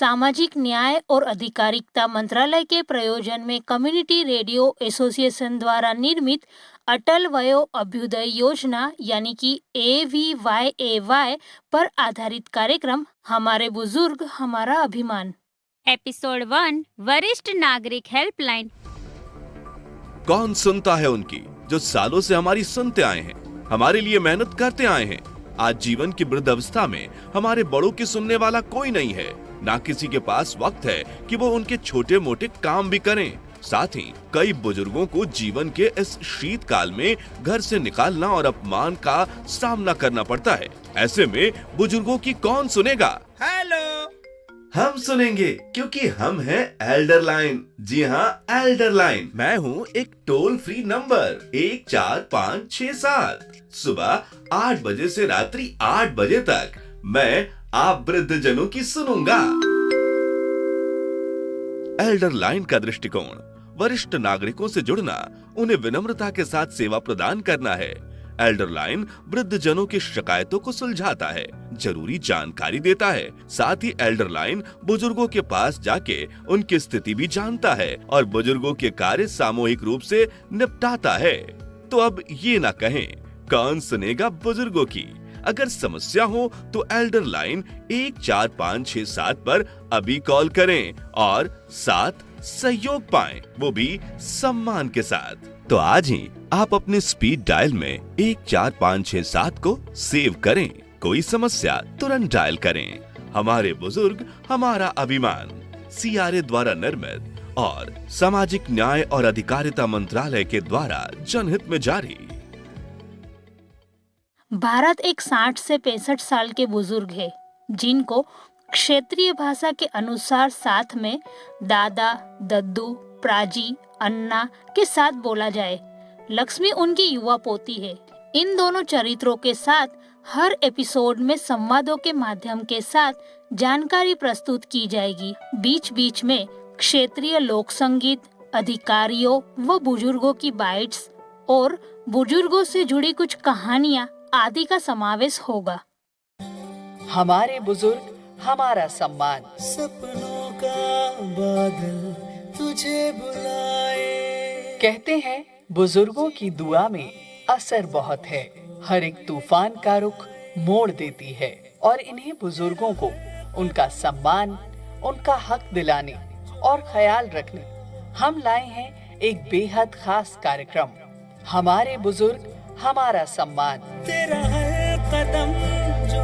सामाजिक न्याय और अधिकारिता मंत्रालय के प्रयोजन में कम्युनिटी रेडियो एसोसिएशन द्वारा निर्मित अटल वयो अभ्युदय योजना यानी कि AVYAY पर आधारित कार्यक्रम हमारे बुजुर्ग हमारा अभिमान। एपिसोड 1 वरिष्ठ नागरिक हेल्पलाइन। कौन सुनता है उनकी जो सालों से हमारी सुनते आए हैं, हमारे लिए मेहनत करते आए हैं। आज जीवन की वृद्धावस्था में हमारे बड़ों की सुनने वाला कोई नहीं है, ना किसी के पास वक्त है कि वो उनके छोटे मोटे काम भी करें। साथ ही कई बुजुर्गों को जीवन के इस शीतकाल में घर से निकालना और अपमान का सामना करना पड़ता है। ऐसे में बुजुर्गों की कौन सुनेगा? हेलो, हम सुनेंगे क्योंकि हम हैं एल्डर लाइन। जी हाँ, एल्डर लाइन। मैं हूँ एक टोल फ्री नंबर 14567। सुबह 8 बजे से रात्रि 8 बजे तक मैं आप वृद्धजनों की सुनूंगा। एल्डर लाइन का दृष्टिकोण वरिष्ठ नागरिकों से जुड़ना, उन्हें विनम्रता के साथ सेवा प्रदान करना है। एल्डर लाइन वृद्धजनों की शिकायतों को सुलझाता है, जरूरी जानकारी देता है। साथ ही एल्डर लाइन बुजुर्गों के पास जाके उनकी स्थिति भी जानता है और बुजुर्गों के कार्य सामूहिक रूप से निपटाता है। तो अब ये ना कहें कौन सुनेगा बुजुर्गों की। अगर समस्या हो तो एल्डर लाइन 14567 पर अभी कॉल करें और साथ सहयोग पाएं, वो भी सम्मान के साथ। तो आज ही आप अपने स्पीड डायल में 14567 को सेव करें। कोई समस्या तुरंत डायल करें। हमारे बुजुर्ग हमारा अभिमान, CRA द्वारा निर्मित और सामाजिक न्याय और अधिकारिता मंत्रालय के द्वारा जनहित में जारी। भारत एक 60 से 65 साल के बुजुर्ग है जिनको क्षेत्रीय भाषा के अनुसार साथ में दादा, दद्दू, प्राजी, अन्ना के साथ बोला जाए। लक्ष्मी उनकी युवा पोती है। इन दोनों चरित्रों के साथ हर एपिसोड में संवादों के माध्यम के साथ जानकारी प्रस्तुत की जाएगी। बीच बीच में क्षेत्रीय लोक संगीत, अधिकारियों व बुजुर्गों की बाइट्स और बुजुर्गों से जुड़ी कुछ कहानियाँ आदि का समावेश होगा। हमारे बुजुर्ग हमारा सम्मान। सपनों का बादल तुझे बुलाए। कहते हैं बुजुर्गों की दुआ में असर बहुत है। हर एक तूफान का रुख मोड़ देती है और इन्हीं बुजुर्गों को उनका सम्मान, उनका हक दिलाने और ख्याल रखने हम लाए हैं एक बेहद खास कार्यक्रम, हमारे बुजुर्ग हमारा सम्मान। तेरा हर कदम जो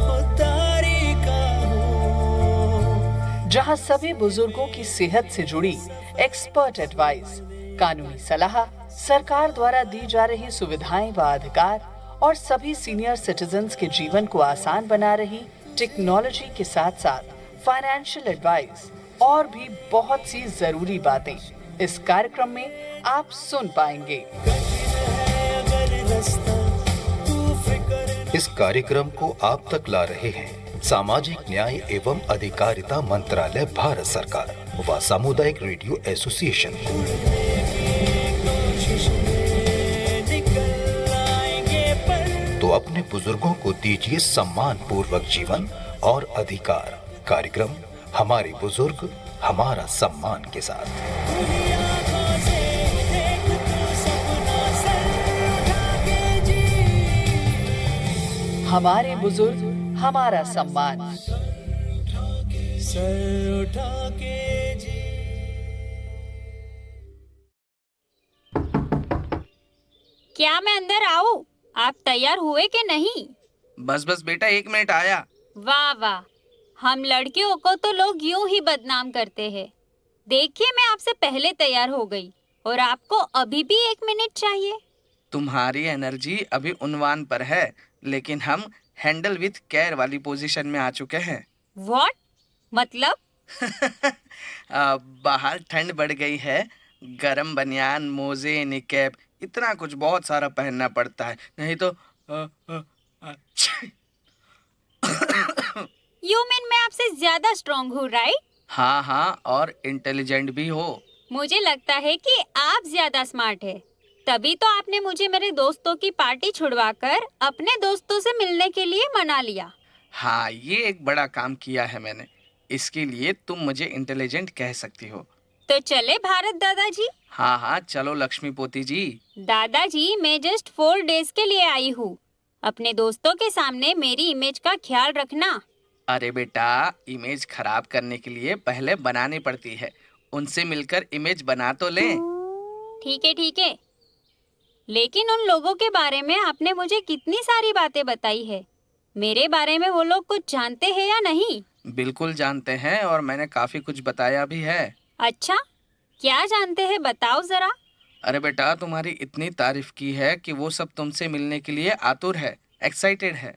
खुदारी का हो, जहां सभी बुजुर्गों की सेहत से जुड़ी एक्सपर्ट एडवाइस, कानूनी सलाह, सरकार द्वारा दी जा रही सुविधाएं व अधिकार और सभी सीनियर सिटीजन्स के जीवन को आसान बना रही टेक्नोलॉजी के साथ साथ फाइनेंशियल एडवाइस और भी बहुत सी जरूरी बातें इस कार्यक्रम में आप सुन पाएंगे। इस कार्यक्रम को आप तक ला रहे हैं सामाजिक न्याय एवं अधिकारिता मंत्रालय, भारत सरकार व सामुदायिक रेडियो एसोसिएशन। तो अपने बुजुर्गों को दीजिए सम्मान पूर्वक जीवन और अधिकार। कार्यक्रम हमारे बुजुर्ग हमारा सम्मान के साथ। हमारे बुजुर्ग हमारा सम्मान। सर उठा के जी। क्या मैं अंदर आऊं? आप तैयार हुए कि नहीं? बस बेटा 1 मिनट आया। वाह वाह, हम लड़कियों को तो लोग यूं ही बदनाम करते हैं। देखिए, मैं आपसे पहले तैयार हो गई और आपको अभी भी 1 मिनट चाहिए। तुम्हारी एनर्जी अभी उन्वान पर है, लेकिन हम हैंडल विथ केयर वाली पोजीशन में आ चुके हैं। व्हाट? मतलब? बाहर ठंड बढ़ गई है, गरम बनियान, मोजे, निकैप, इतना कुछ बहुत सारा पहनना पड़ता है, नहीं तो यू मीन मैं आपसे ज्यादा स्ट्रॉन्ग हूँ, राइट? हाँ, और इंटेलिजेंट भी हो। मुझे लगता है कि आप ज्यादा स्मार्ट है, तभी तो आपने मुझे मेरे दोस्तों की पार्टी छुड़वाकर अपने दोस्तों से मिलने के लिए मना लिया। हाँ, ये एक बड़ा काम किया है मैंने। इसके लिए तुम मुझे इंटेलिजेंट कह सकती हो। तो चले भारत दादाजी। हाँ हाँ चलो लक्ष्मी पोती जी। दादाजी मैं जस्ट 4 डेज के लिए आई हूँ। अपने दोस्तों के सामने मेरी इमेज का ख्याल रखना। अरे बेटा, इमेज खराब करने के लिए पहले बनानी पड़ती है। उनसे मिलकर इमेज बना तो ले। ठीक है। लेकिन उन लोगों के बारे में आपने मुझे कितनी सारी बातें बताई है। मेरे बारे में वो लोग कुछ जानते हैं या नहीं? बिल्कुल जानते हैं और मैंने काफी कुछ बताया भी है। अच्छा, क्या जानते हैं बताओ जरा। अरे बेटा, तुम्हारी इतनी तारीफ की है कि वो सब तुमसे मिलने के लिए आतुर है, एक्साइटेड है।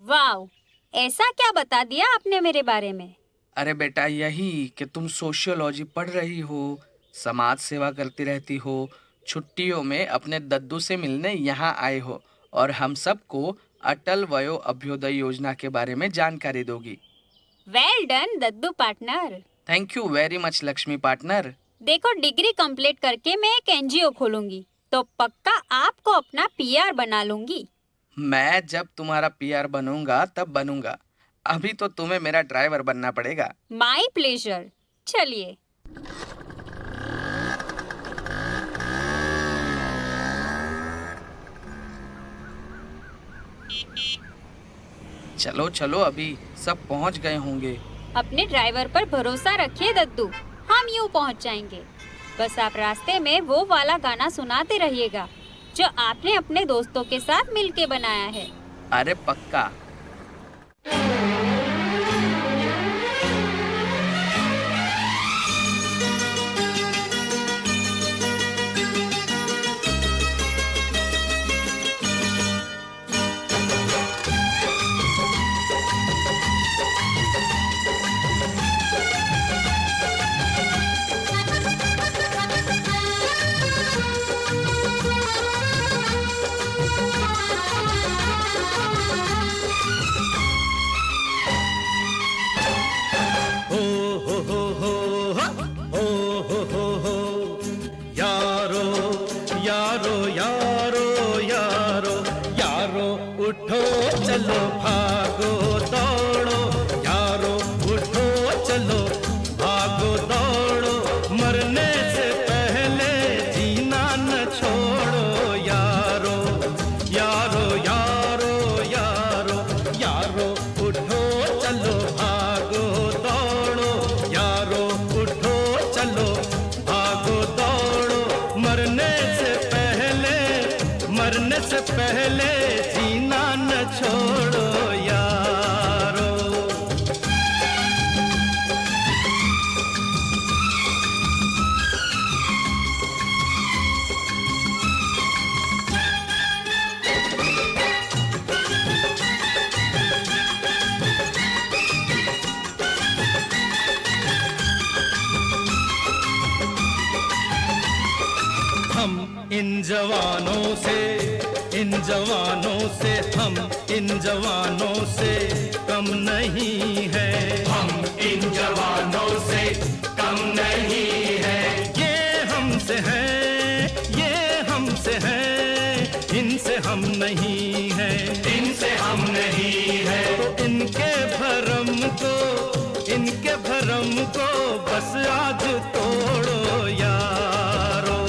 वाह, ऐसा क्या बता दिया आपने मेरे बारे में? अरे बेटा, यही कि तुम सोशियोलॉजी पढ़ रही हो, समाज सेवा करती रहती हो, छुट्टियों में अपने दद्दू से मिलने यहाँ आए हो और हम सबको अटल वयो अभ्युदय योजना के बारे में जानकारी दोगी। Well done Daddu partner. Thank you very much Lakshmi partner. देखो, डिग्री कंप्लीट करके मैं एक एनजीओ खोलूंगी तो पक्का आपको अपना पीआर बना लूंगी। मैं जब तुम्हारा पीआर बनूंगा तब बनूंगा, अभी तो तुम्हें मेरा ड्राइवर बनना पड़ेगा। My pleasure. चलिए। चलो चलो, अभी सब पहुंच गए होंगे। अपने ड्राइवर पर भरोसा रखिए दद्दू, हम यूं पहुंच जाएंगे। बस आप रास्ते में वो वाला गाना सुनाते रहिएगा जो आपने अपने दोस्तों के साथ मिलके बनाया है। अरे पक्का। यारो यारो यारो यारो यारो उठो चलो भागो दौड़ो, यारो उठो चलो भागो दौड़ो, मरने से पहले जीना न छोड़ो। यारो यारो यारो यारो यारो उठो चलो भागो दौड़ो, यारो उठो चलो भागो दौड़ो, मरने से पहले जीना न छोड़ो यारो। हम इन जवानों से हम इन जवानों से कम नहीं है, हम इन जवानों से कम नहीं है। ये हमसे है, इनसे हम नहीं है, इनसे हम नहीं है। तो इनके भरम को बस आज तोड़ो यारो,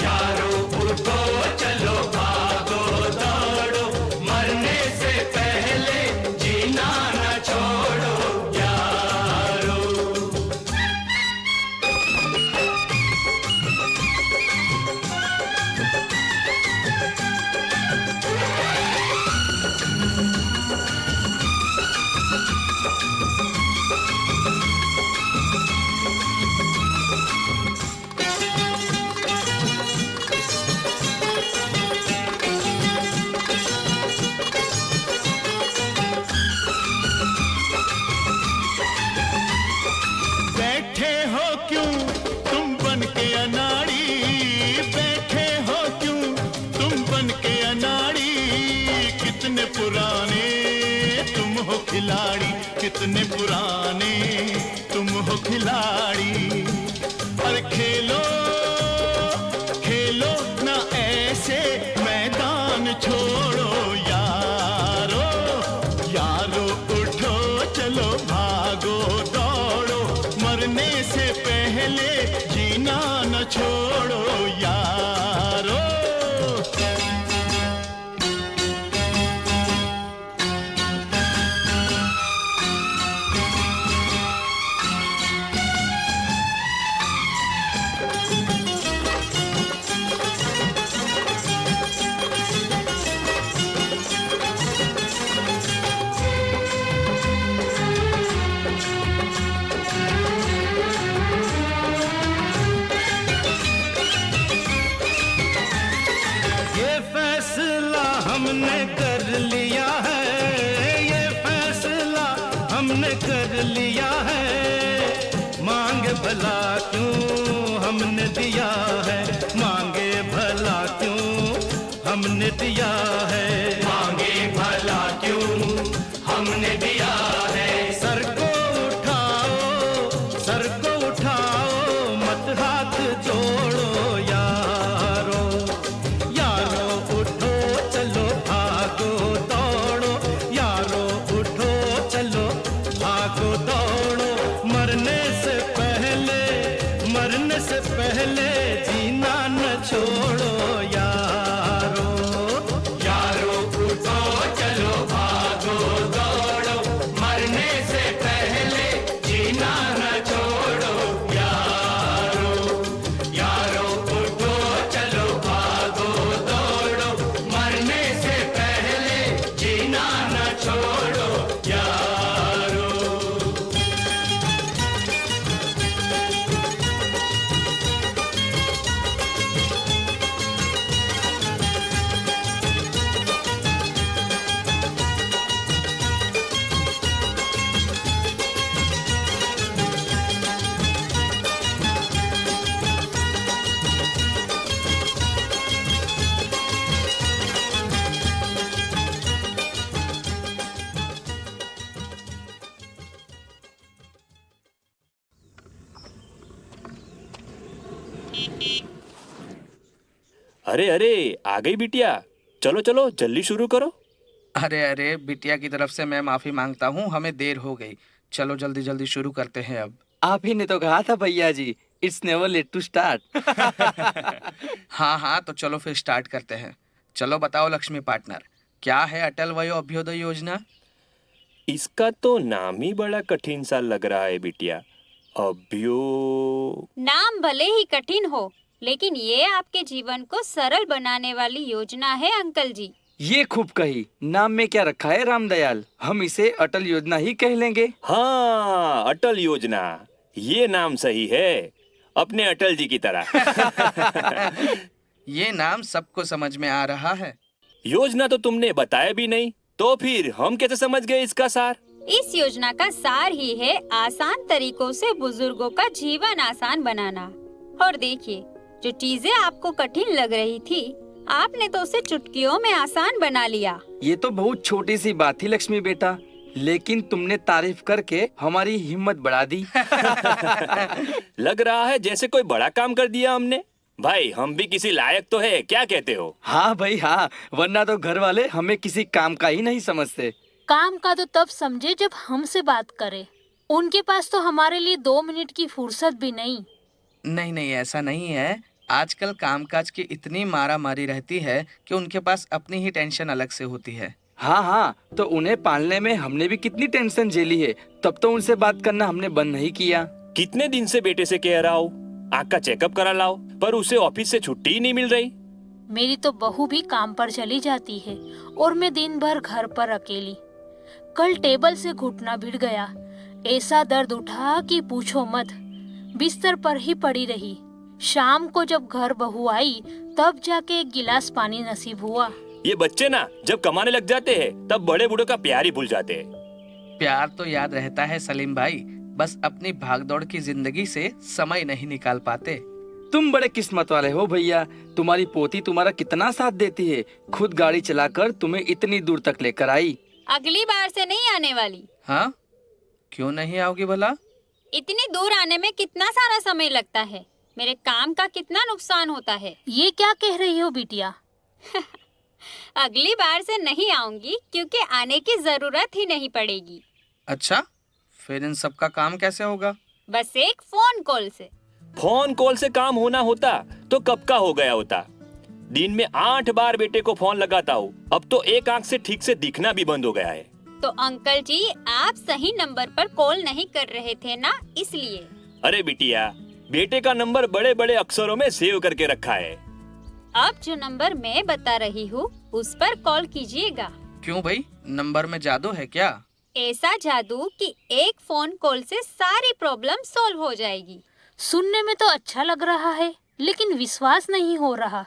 यारो उठो चलो भागो दौड़ो, मरने से पहले जीना न छोड़ो यारो। बैठे हो क्यों तुम बन के अनाड़ी, बैठे हो क्यों तुम बन के अनाड़ी, कितने पुराने तुम हो खिलाड़ी, कितने पुराने तुम हो खिलाड़ी। और खेलो खेलो ना ऐसे मैदान छोड़ो यारो, यारो उठो चलो भागो दौड़ो, मरने से पहले जीना न छोड़ो यारो। ये फैसला हमने कर लिया है, ये फैसला हमने कर लिया है। मांगे भला क्यों हमने दिया है, मांगे भला क्यों हमने दिया है, मांगे भला क्यों हमने दिया है। सर को उठाओ, सर को उठाओ, मत हाथ जोड़ो यारो। यारो उठो चलो भागो दौड़ो, यारो उठो चलो भागो दौड़ो। मरने से पहले, मरने से पहले जीना न छोड़ो यारो। यारो उठो चलो भागो दौड़ो, मरने से पहले जीना न छोड़ो यारो। यारो उठो चलो भागो दौड़ो, मरने से पहले जीना न छोड़ो यारो। अरे अरे, आ गई बिटिया। चलो चलो जल्दी शुरू करो। अरे अरे, बिटिया की तरफ से मैं माफी मांगता हूँ, हमें देर हो गई। चलो जल्दी जल्दी शुरू करते हैं अब। आप ही ने तो कहा था भैया जी, it's never late to start. हाँ हाँ, तो चलो फिर स्टार्ट करते हैं। चलो बताओ लक्ष्मी पार्टनर, क्या है अटल वयो अभ्युदय योजना? इसका तो नाम ही बड़ा कठिन सा लग रहा है बिटिया। अभ्यो नाम भले ही कठिन हो, लेकिन ये आपके जीवन को सरल बनाने वाली योजना है अंकल जी। ये खूब कही। नाम में क्या रखा है रामदयाल, हम इसे अटल योजना ही कह लेंगे। हाँ, अटल योजना, ये नाम सही है, अपने अटल जी की तरह। ये नाम सबको समझ में आ रहा है। योजना तो तुमने बताया भी नहीं, तो फिर हम कैसे समझ गए इसका सार? इस योजना का सार ही है आसान तरीकों से बुजुर्गों का जीवन आसान बनाना। और देखिए, जो चीजें आपको कठिन लग रही थी, आपने तो उसे चुटकियों में आसान बना लिया। ये तो बहुत छोटी सी बात थी लक्ष्मी बेटा, लेकिन तुमने तारीफ करके हमारी हिम्मत बढ़ा दी। लग रहा है जैसे कोई बड़ा काम कर दिया हमने। भाई, हम भी किसी लायक तो है, क्या कहते हो? हाँ भाई हाँ, वरना तो घर वाले हमें किसी काम का ही नहीं समझते। काम का तो तब समझे जब हमसे बात करे। उनके पास तो हमारे लिए 2 मिनट की फुर्सत भी नहीं। नहीं नहीं, ऐसा नहीं है। आजकल कामकाज की इतनी मारा मारी रहती है कि उनके पास अपनी ही टेंशन अलग से होती है। हाँ हाँ, तो उन्हें पालने में हमने भी कितनी टेंशन झेली है, तब तो उनसे बात करना हमने बंद नहीं किया। कितने दिन से बेटे से कह रहा हूँ आँख का चेकअप करा लाओ, पर उसे ऑफिस से छुट्टी ही नहीं मिल रही। मेरी तो बहू भी काम पर चली जाती है और मैं दिन भर घर पर अकेली। कल टेबल से घुटना भिड़ गया, ऐसा दर्द उठा कि पूछो मत। बिस्तर पर ही पड़ी रही। शाम को जब घर बहू आई, तब जाके एक गिलास पानी नसीब हुआ। ये बच्चे ना जब कमाने लग जाते हैं, तब बड़े बूढ़ों का प्यार ही भूल जाते हैं। प्यार तो याद रहता है सलीम भाई, बस अपनी भागदौड़ की जिंदगी से समय नहीं निकाल पाते। तुम बड़े किस्मत वाले हो भैया, तुम्हारी पोती तुम्हारा कितना साथ देती है, खुद गाड़ी चलाकर तुम्हें इतनी दूर तक लेकर आई। अगली बार से नहीं आने वाली। हाँ, क्यों नहीं आओगी भला? इतनी दूर आने में कितना सारा समय लगता है, मेरे काम का कितना नुकसान होता है। ये क्या कह रही हो बिटिया? अगली बार से नहीं आऊंगी, क्योंकि आने की जरूरत ही नहीं पड़ेगी। अच्छा, फिर इन सब का काम कैसे होगा? बस एक फोन कॉल से। फोन कॉल से काम होना होता तो कब का हो गया होता। दिन में 8 बार बेटे को फोन लगाता हूँ, अब तो एक आंख से ठीक से दिखना भी बंद हो गया है। तो अंकल जी, आप सही नंबर पर कॉल नहीं कर रहे थे ना, इसलिए। अरे बिटिया, बेटे का नंबर बड़े बड़े अक्षरों में सेव करके रखा है। अब जो नंबर मैं बता रही हूँ उस पर कॉल कीजिएगा। क्यों भाई, नंबर में जादू है क्या? ऐसा जादू कि एक फोन कॉल से सारी प्रॉब्लम सॉल्व हो जाएगी। सुनने में तो अच्छा लग रहा है, लेकिन विश्वास नहीं हो रहा।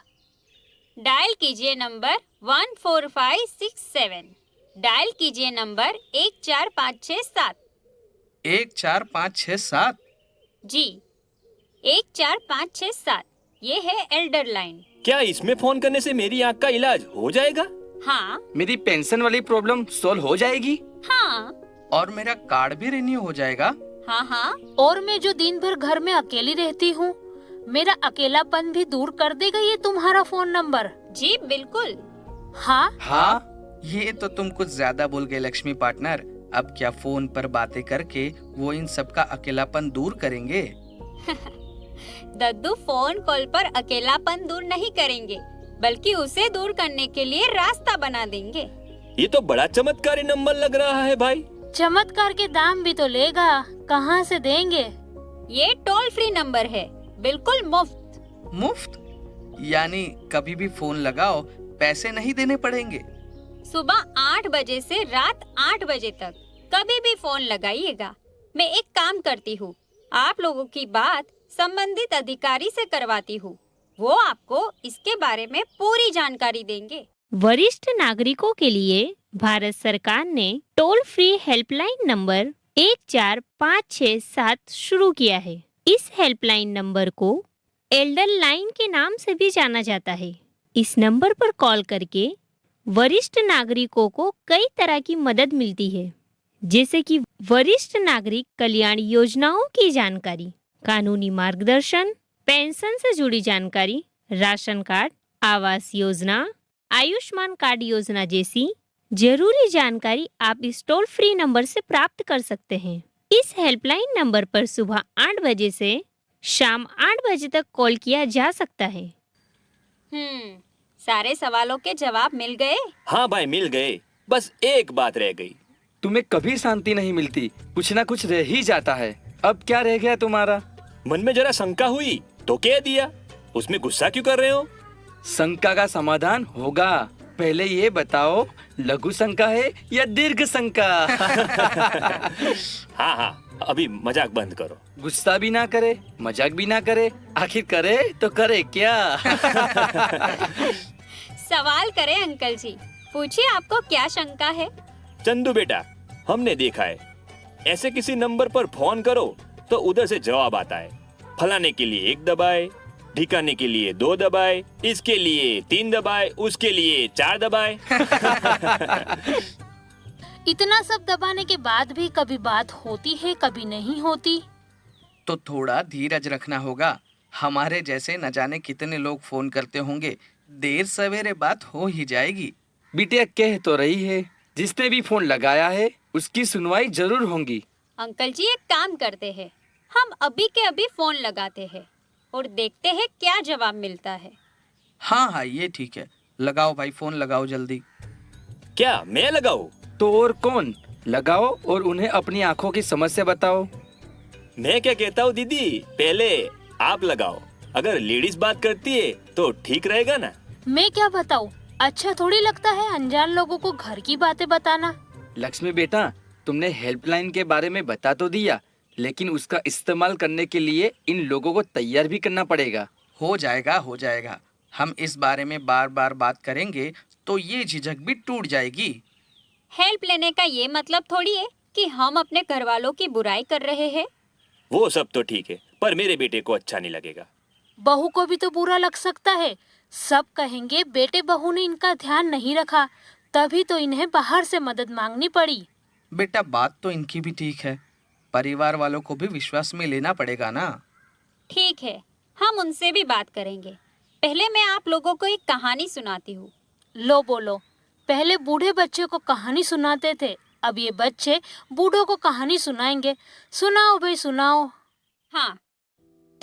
डायल कीजिए नंबर 14567। डायल कीजिए नंबर 14567। 14567? जी, 14567। ये है एल्डर लाइन। क्या इसमें फोन करने से मेरी आंख का इलाज हो जाएगा? हाँ मेरी पेंशन वाली प्रॉब्लम सॉल्व हो जाएगी? हाँ और मेरा कार्ड भी रिन्यू हो जाएगा? हाँ हाँ। और मैं जो दिन भर घर में अकेली रहती हूँ, मेरा अकेलापन भी दूर कर देगा ये तुम्हारा फोन नंबर। जी बिल्कुल। हाँ हाँ, ये तो तुम कुछ ज्यादा बोल गए लक्ष्मी पार्टनर। अब क्या फोन पर बातें करके वो इन सब का अकेलापन दूर करेंगे? दद्दू फोन कॉल पर अकेलापन दूर नहीं करेंगे, बल्कि उसे दूर करने के लिए रास्ता बना देंगे। ये तो बड़ा चमत्कारी नंबर लग रहा है भाई। चमत्कार के दाम भी तो लेगा, कहाँ से देंगे? ये टोल फ्री नंबर है, बिल्कुल मुफ्त। मुफ्त? यानी कभी भी फोन लगाओ, पैसे नहीं देने पड़ेंगे? सुबह 8 बजे से रात 8 बजे तक कभी भी फोन लगाइएगा। मैं एक काम करती हूँ, आप लोगों की बात संबंधित अधिकारी से करवाती हूँ। वो आपको इसके बारे में पूरी जानकारी देंगे। वरिष्ठ नागरिकों के लिए भारत सरकार ने टोल फ्री हेल्पलाइन नंबर 14567 शुरू किया है। इस हेल्पलाइन नंबर को एल्डर लाइन के नाम से भी जाना जाता है। इस नंबर पर कॉल करके वरिष्ठ नागरिकों को कई तरह की मदद मिलती है, जैसे कि वरिष्ठ नागरिक कल्याण योजनाओं की जानकारी, कानूनी मार्गदर्शन, पेंशन से जुड़ी जानकारी, ration card, Awas Yojana, Ayushman card योजना जैसी जरूरी जानकारी आप इस टोल फ्री नंबर से प्राप्त कर सकते हैं। इस हेल्पलाइन नंबर पर सुबह 8 बजे से शाम 8 बजे तक कॉल किया जा सकता है। सारे सवालों के जवाब मिल गए? हाँ भाई, मिल गए। बस एक बात रह गई। तुम्हें कभी शांति नहीं मिलती, कुछ ना कुछ रह ही जाता है। अब क्या रह गया तुम्हारा? मन में जरा शंका हुई तो कह दिया, उसमें गुस्सा क्यों कर रहे हो? शंका का समाधान होगा। पहले ये बताओ, लघु शंका है या दीर्घ शंका? हाँ हाँ, अभी मजाक बंद करो। गुस्सा भी ना करे, मजाक भी ना करे, आखिर करे तो करे क्या? सवाल करें अंकल जी, पूछिए आपको क्या शंका है? चंदू बेटा, हमने देखा है ऐसे किसी नंबर पर फोन करो तो उधर से जवाब आता है। फलाने के लिए 1 दबाए, ठिकाने के लिए 2 दबाए, इसके लिए 3 दबाए, उसके लिए 4 दबाए। इतना सब दबाने के बाद भी कभी बात होती है, कभी नहीं होती। तो थोड़ा धीरज रखना होगा। हमारे जैसे न जाने कितने लोग फोन करते होंगे, देर सवेरे बात हो ही जाएगी। बिटिया कह तो रही है, जिसने भी फोन लगाया है उसकी सुनवाई जरूर होगी। अंकल जी एक काम करते हैं, हम अभी के अभी फोन लगाते हैं और देखते हैं क्या जवाब मिलता है। हाँ हाँ, ये ठीक है। लगाओ भाई, फोन लगाओ जल्दी। क्या मैं लगाऊं? तो और कौन? लगाओ और उन्हें अपनी आंखों की समस्या बताओ। मैं क्या कहता हूँ दीदी, पहले आप लगाओ। अगर लेडीज बात करती है तो ठीक रहेगा ना? मैं क्या बताऊँ, अच्छा थोड़ी लगता है अनजान लोगों को घर की बातें बताना। लक्ष्मी बेटा, तुमने हेल्पलाइन के बारे में बता तो दिया, लेकिन उसका इस्तेमाल करने के लिए इन लोगों को तैयार भी करना पड़ेगा। हो जाएगा, हो जाएगा। हम इस बारे में बार बार बात करेंगे तो ये झिझक भी टूट जाएगी। हेल्प लेने का ये मतलब थोड़ी है कि हम अपने घर वालों की बुराई कर रहे हैं। वो सब तो ठीक है, पर मेरे बेटे को अच्छा नहीं लगेगा। बहू को भी तो बुरा लग सकता है। सब कहेंगे बेटे बहू ने इनका ध्यान नहीं रखा, तभी तो इन्हें बाहर से मदद मांगनी पड़ी। बेटा, बात तो इनकी भी ठीक है, परिवार वालों को भी विश्वास में लेना पड़ेगा ना। ठीक है, हम उनसे भी बात करेंगे। पहले मैं आप लोगों को एक कहानी सुनाती हूँ। लो बोलो। पहले बूढ़े बच्चे को कहानी सुनाते थे, अब ये बच्चे बूढ़ों को कहानी सुनाएंगे। सुनाओ भाई सुनाओ। हाँ,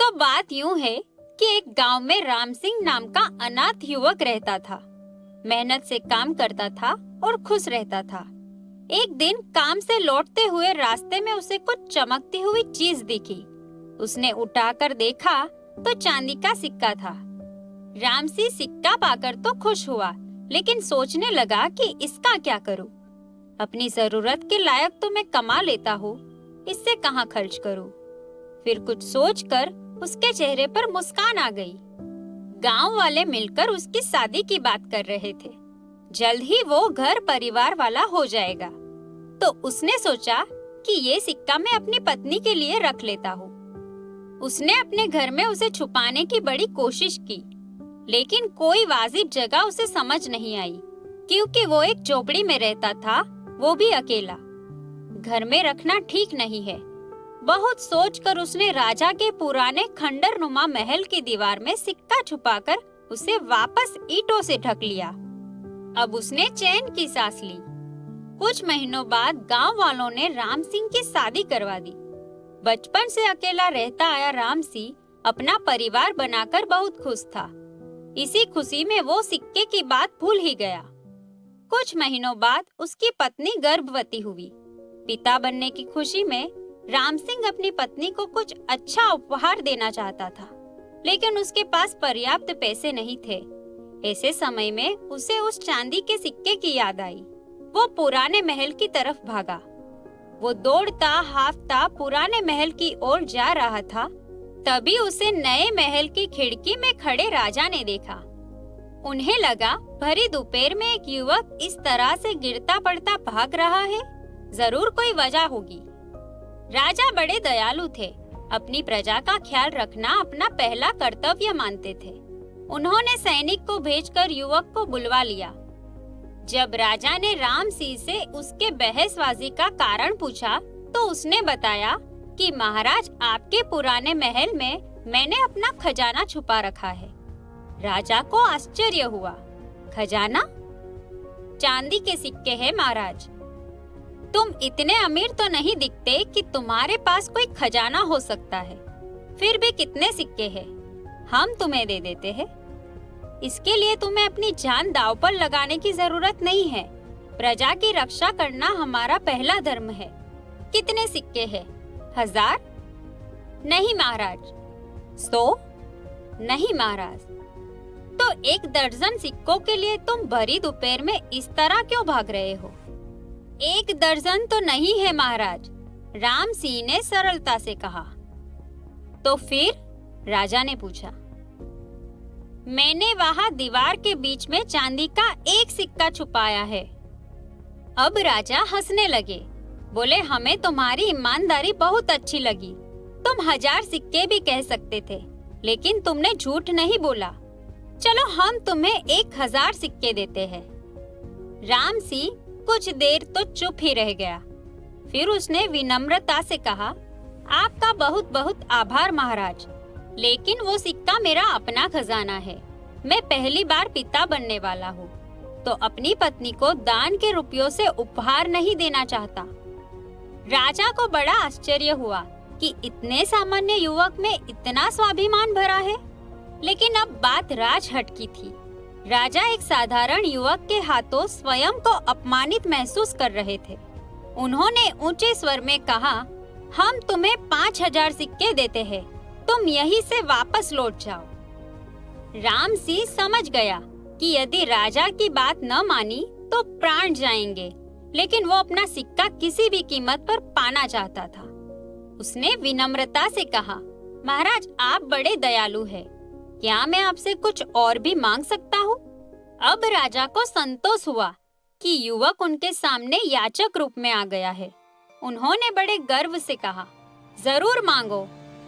तो बात यूं है कि एक गांव में राम सिंह नाम का अनाथ युवक रहता था। मेहनत से काम करता था और खुश रहता था। एक दिन काम से लौटते हुए रास्ते में उसे कुछ चमकती हुई चीज दिखी। उसने उठाकर देखा तो चांदी का सिक्का था। रामसी सिक्का पाकर तो खुश हुआ, लेकिन सोचने लगा कि इसका क्या करूं? अपनी जरूरत के लायक तो मैं कमा लेता हूँ, इससे कहाँ खर्च करूं? फिर कुछ सोचकर उसके चेहरे पर मुस्कान आ गई। गांव वाले मिलकर उसकी शादी की बात कर रहे थे। जल्द ही वो घर परिवार वाला हो जाएगा। तो उसने सोचा कि ये सिक्का मैं अपनी पत्नी के लिए रख लेता हूँ। उसने अपने घर में उसे छुपाने की बड़ी कोशिश की, लेकिन कोई वाजिब जगह उसे समझ नहीं आई, क्योंकि वो एक झोपड़ी में रहता था, वो भी अकेला। घर में रखना ठीक नहीं है। बहुत सोचकर उसने राजा के पुराने खंडरनुमा महल की दीवार में सिक्का छुपाकर उसे वापस ईंटों से ढक लिया। अब उसने चैन की सांस ली। कुछ महीनों बाद गांव वालों ने राम सिंह की शादी करवा दी। बचपन से अकेला रहता आया राम सिंह अपना परिवार बनाकर बहुत खुश था। इसी खुशी में वो सिक्के की बात भूल ही गया। कुछ महीनों बाद उसकी पत्नी गर्भवती हुई। पिता बनने की खुशी में राम सिंह अपनी पत्नी को कुछ अच्छा उपहार देना चाहता था, लेकिन उसके पास पर्याप्त पैसे नहीं थे। ऐसे समय में उसे उस चांदी के सिक्के की याद आई। वो पुराने महल की तरफ भागा। वो दौड़ता हांफता पुराने महल की ओर जा रहा था। तभी उसे नए महल की खिड़की में खड़े राजा ने देखा। उन्हें लगा भरी दोपहर में एक युवक इस तरह से गिरता पड़ता भाग रहा है, जरूर कोई वजह होगी। राजा बड़े दयालु थे। अपनी प्रजा का ख्याल रखना अपना पहला कर्तव्य मानते थे। उन्होंने सैनिक को भेजकर युवक को बुलवा लिया। जब राजा ने राम सिंह से उसके बहसबाजी का कारण पूछा, तो उसने बताया कि महाराज, आपके पुराने महल में मैंने अपना खजाना छुपा रखा है। राजा को आश्चर्य हुआ। खजाना? चांदी के सिक्के हैं महाराज। तुम इतने अमीर तो नहीं दिखते कि तुम्हारे पास कोई खजाना हो सकता है। फिर भी कितने सिक्के हैं, हम तुम्हें दे देते हैं। इसके लिए तुम्हें अपनी जान दांव पर लगाने की जरूरत नहीं है। प्रजा की रक्षा करना हमारा पहला धर्म है। कितने सिक्के हैं? 1000? नहीं महाराज। 100? नहीं महाराज। तो 1 दर्जन सिक्कों के लिए तुम भरी दोपहर में इस तरह क्यों भाग रहे हो? 1 दर्जन तो नहीं है महाराज, राम सिंह ने सरलता से कहा। तो फिर? राजा ने पूछा। मैंने वहां दीवार के बीच में चांदी का 1 सिक्का छुपाया है। अब राजा हंसने लगे। बोले, हमें तुम्हारी ईमानदारी बहुत अच्छी लगी। तुम 1000 सिक्के भी कह सकते थे, लेकिन तुमने झूठ नहीं बोला। चलो हम तुम्हें 1000 सिक्के देते हैं। राम सिंह कुछ देर तो चुप ही रह गया। फिर उसने विनम्रता से कहा, आपका बहुत बहुत आभार महाराज, लेकिन वो सिक्का मेरा अपना खजाना है। मैं पहली बार पिता बनने वाला हूँ, तो अपनी पत्नी को दान के रुपयों से उपहार नहीं देना चाहता। राजा को बड़ा आश्चर्य हुआ कि इतने सामान्य युवक में इतना स्वाभिमान भरा है। लेकिन अब बात राजहट की थी। राजा एक साधारण युवक के हाथों स्वयं को अपमानित महसूस कर रहे थे। उन्होंने ऊंचे स्वर में कहा, हम तुम्हें 5000 सिक्के देते हैं, तुम यहीं से वापस लौट जाओ। राम सिंह समझ गया कि यदि राजा की बात न मानी तो प्राण जाएंगे, लेकिन वो अपना सिक्का किसी भी कीमत पर पाना चाहता था। उसने विनम्रता से कहा, महाराज आप बड़े दयालु हैं, क्या मैं आपसे कुछ और भी मांग सकता हूँ? अब राजा को संतोष हुआ कि युवक उनके सामने याचक रूप में आ गया है। उन्होंने बड़े गर्व से कहा, जरूर मांगो,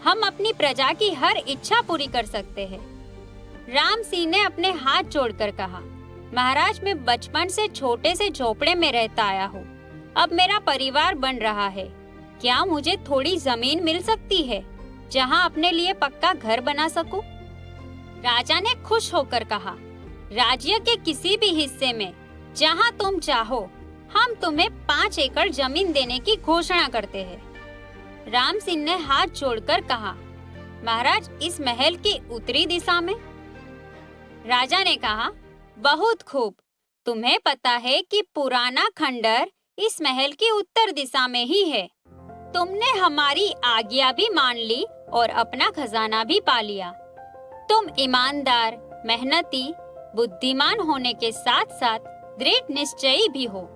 हम अपनी प्रजा की हर इच्छा पूरी कर सकते हैं। राम सिंह ने अपने हाथ जोड़कर कहा, महाराज मैं बचपन से छोटे से झोपड़े में रहता आया हूँ। अब मेरा परिवार बन रहा है। क्या मुझे थोड़ी जमीन मिल सकती है जहाँ अपने लिए पक्का घर बना सकूं? राजा ने खुश होकर कहा, राज्य के किसी भी हिस्से में जहाँ तुम चाहो, हम तुम्हें 5 एकड़ जमीन देने की घोषणा करते हैं। राम सिंह ने हाथ जोड़कर कहा, महाराज इस महल की उत्तरी दिशा में। राजा ने कहा, बहुत खूब, तुम्हें पता है कि पुराना खंडर इस महल की उत्तर दिशा में ही है। तुमने हमारी आज्ञा भी मान ली और अपना खजाना भी पा लिया। तुम ईमानदार, मेहनती, बुद्धिमान होने के साथ साथ दृढ़ निश्चयी भी हो।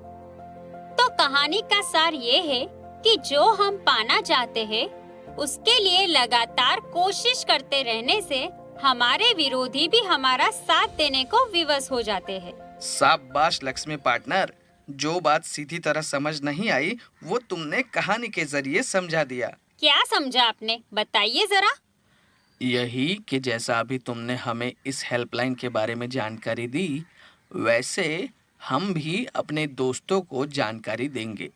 तो कहानी का सार ये है कि जो हम पाना चाहते हैं उसके लिए लगातार कोशिश करते रहने से हमारे विरोधी भी हमारा साथ देने को विवश हो जाते हैं। शाबाश लक्ष्मी पार्टनर, जो बात सीधी तरह समझ नहीं आई वो तुमने कहानी के जरिए समझा दिया। क्या समझा आपने, बताइए जरा। यही कि जैसा अभी तुमने हमें इस हेल्पलाइन के बारे में जानकारी दी, वैसे हम भी अपने दोस्तों को जानकारी देंगे।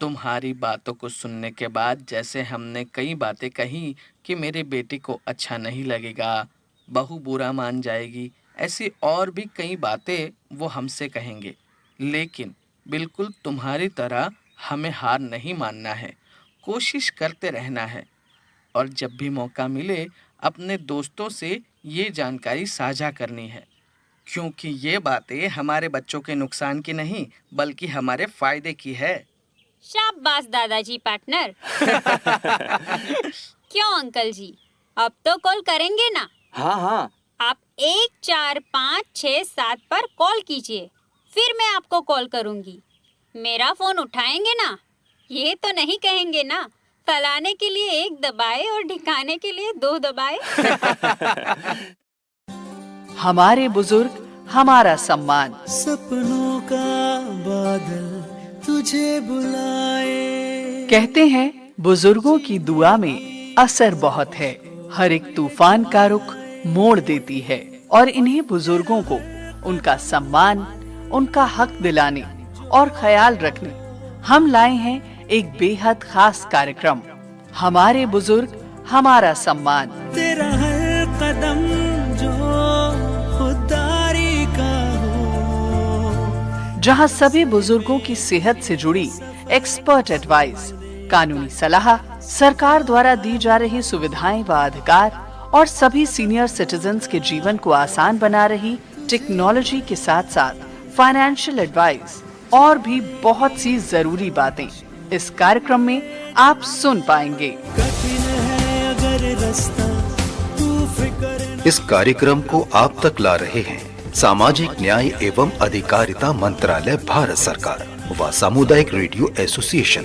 तुम्हारी बातों को सुनने के बाद जैसे हमने कई बातें कही कि मेरे बेटे को अच्छा नहीं लगेगा, बहू बुरा मान जाएगी, ऐसी और भी कई बातें वो हमसे कहेंगे, लेकिन बिल्कुल तुम्हारी तरह हमें हार नहीं मानना है, कोशिश करते रहना है और जब भी मौका मिले अपने दोस्तों से ये जानकारी साझा करनी है, क्योंकि ये बातें हमारे बच्चों के नुकसान की नहीं बल्कि हमारे फायदे की है। शाबाश दादाजी पार्टनर। क्यों अंकल जी, अब तो कॉल करेंगे ना? हाँ हाँ, आप 1 4 5 6 7 पर कॉल कीजिए, फिर मैं आपको कॉल करूंगी। मेरा फोन उठाएंगे ना? ये तो नहीं कहेंगे ना फलाने के लिए 1 दबाए और ढिकाने के लिए 2 दबाए। हमारे बुजुर्ग हमारा सम्मान। सपनों का बादल तुझे बुलाए। कहते हैं बुजुर्गों की दुआ में असर बहुत है, हर एक तूफान का रुख मोड़ देती है और इन्हीं बुजुर्गों को उनका सम्मान, उनका हक दिलाने और ख्याल रखने हम लाए हैं एक बेहद खास कार्यक्रम, हमारे बुजुर्ग हमारा सम्मान। तेरा हर कदम जो खुददारी का हो, जहां सभी बुजुर्गों की सेहत से जुड़ी एक्सपर्ट एडवाइस, कानूनी सलाह, सरकार द्वारा दी जा रही सुविधाएं व अधिकार और सभी सीनियर सिटीजन्स के जीवन को आसान बना रही टेक्नोलॉजी के साथ साथ फाइनेंशियल एडवाइस और भी बहुत सी जरूरी बातें इस कार्यक्रम में आप सुन पाएंगे। कठिन है अगर रास्ता, तू फिक्र। इस कार्यक्रम को आप तक ला रहे हैं सामाजिक न्याय एवं अधिकारिता मंत्रालय, भारत सरकार व सामुदायिक रेडियो एसोसिएशन।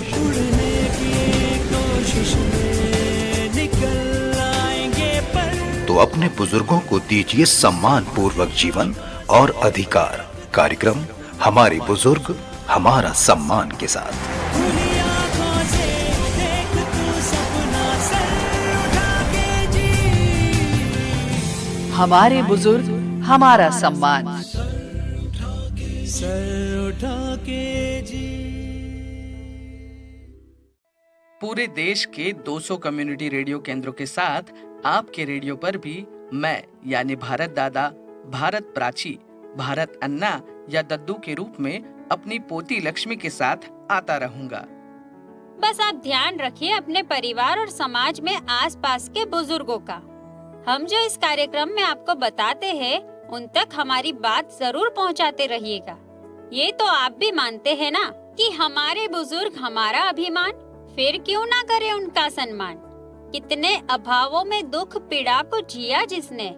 तो अपने बुजुर्गों को दीजिए सम्मान पूर्वक जीवन और अधिकार। कार्यक्रम हमारे बुजुर्ग हमारा सम्मान के साथ। हमारे बुजुर्ग हमारा सम्मान। सर उठा के जी। पूरे देश के 200 कम्युनिटी रेडियो केंद्रों के साथ आपके रेडियो पर भी मैं यानी भारत दादा, भारत प्राची, भारत अन्ना या दद्दू के रूप में अपनी पोती लक्ष्मी के साथ आता रहूंगा। बस आप ध्यान रखिए अपने परिवार और समाज में आसपास के बुजुर्गों का। हम जो इस कार्यक्रम में आपको बताते हैं उन तक हमारी बात जरूर पहुंचाते रहिएगा। ये तो आप भी मानते हैं ना कि हमारे बुजुर्ग हमारा अभिमान, फिर क्यों ना करे उनका सम्मान। कितने अभावों में दुख पीड़ा को जिया जिसने,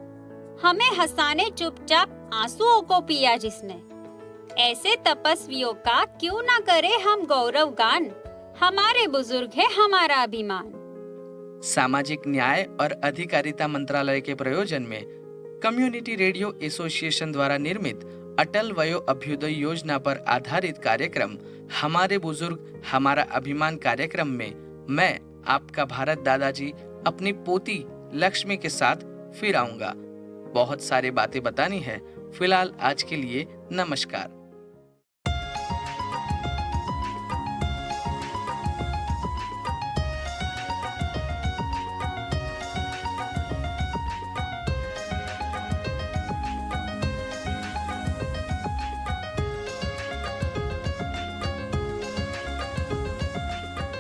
हमें हंसाने चुपचाप आंसुओं को पिया जिसने, ऐसे तपस्वियों का क्यों ना करे हम गौरव गान। हमारे बुजुर्ग है हमारा अभिमान। सामाजिक न्याय और अधिकारिता मंत्रालय के प्रयोजन में कम्युनिटी रेडियो एसोसिएशन द्वारा निर्मित अटल वयो अभ्युदय योजना पर आधारित कार्यक्रम हमारे बुजुर्ग हमारा अभिमान कार्यक्रम में मैं आपका भारत दादाजी अपनी पोती लक्ष्मी के साथ फिर आऊंगा। बहुत सारी बातें बतानी है। फिलहाल आज के लिए नमस्कार।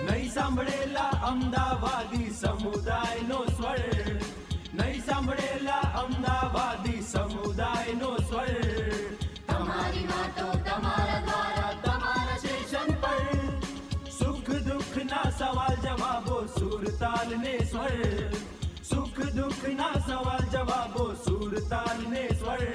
नहीं सांभळेला अहमदाबाद। સમુદાયનો સ્વર નહીં સાંભળેલા અમદાવાદી સમુદાયનો સ્વર તમારી વાતો તમારા દ્વારા તમારા સ્ટેશન પર સુખ દુઃખના સવાલ જવાબો સુરતાલ ને સ્વર સુખ દુઃખના સવાલ જવાબો સુરતાલ ને સ્વર